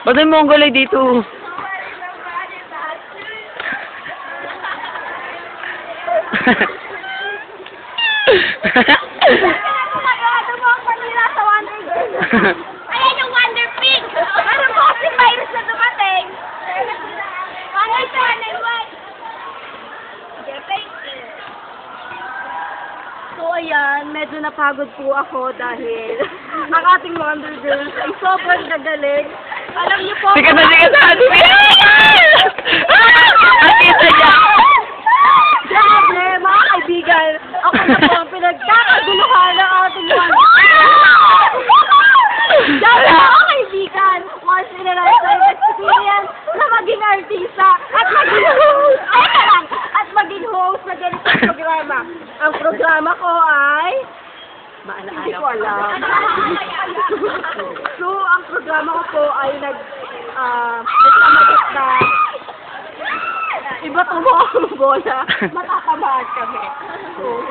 Ba't may Mongoloid dito? Ayan yung Wonder Pig! Ano po si virus na dumating? Ano ito? Ano yun? So ayan, medyo napagod po ako dahil ang ating Wonder Girls ay sobrang gagaling. Alam niyo po... Sikat na sikat na! Ang kita niya! Grabe, mga kaibigan, ako na po ang pinagkakaguluhan ng ating Wonder Dahil mga kaibigan, once in a lifetime experience na maging artista at maging host, at maging host na ganitong programa. Ang programa ko ay... Hindi ko alam. So, ang programa ko po ay nagkamagot na iba mo ang bola, matatamaan kami. So,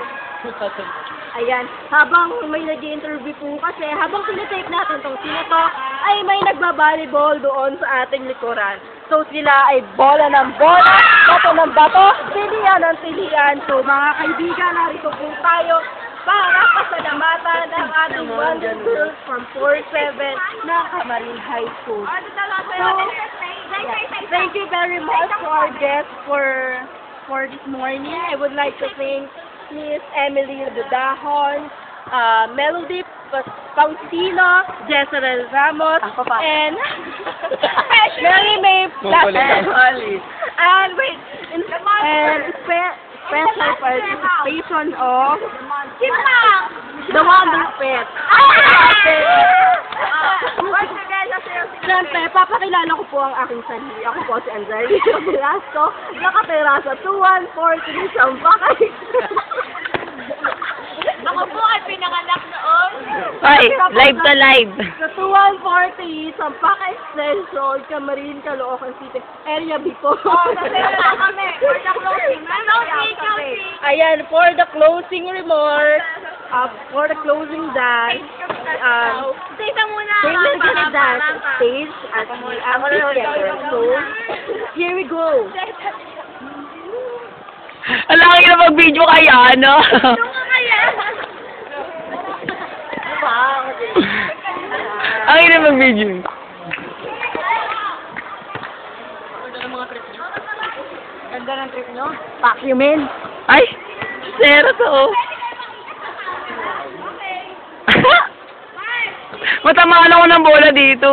ayan, habang may nag-i-interview po kasi, habang tinitape natin tong sino to, ay may nagbabalibol doon sa ating likuran. So sila ay bola ng bola, bato ng bato, tilian ng tilian. So mga kaibigan, narito po tayo para pasalamatan ang ating Wonder Girls from 4-7 ng Camarines High School. So, thank you very much to our guests for this morning. I would like to thank Miss Emily Budahon, Melody Pausino, Jezreel Ramos, and Mary May Plastic. And wait, and special participation of the Wonder Pet. Siyempre, papakilala ko po ang aking sarili. Ako po si Angelina Velasco, nakatira sa 2143 Sampakay. Ako po ay pinanganak noon. Ay, live to live. Sa 2140, Sampakay Extension, Camarines, Caloocan City, Area B po. Kami, for the closing. Ayan, for the closing remarks, for the closing dance, Tita muna. we're gonna dance on stage at the amphitheater. So, here we go. Alaki na mag-video kaya, ano? Ang ina mag-video. Ganda ng trip nyo? Vacuumin. Ay, zero to. Matamaan ako ng bola dito.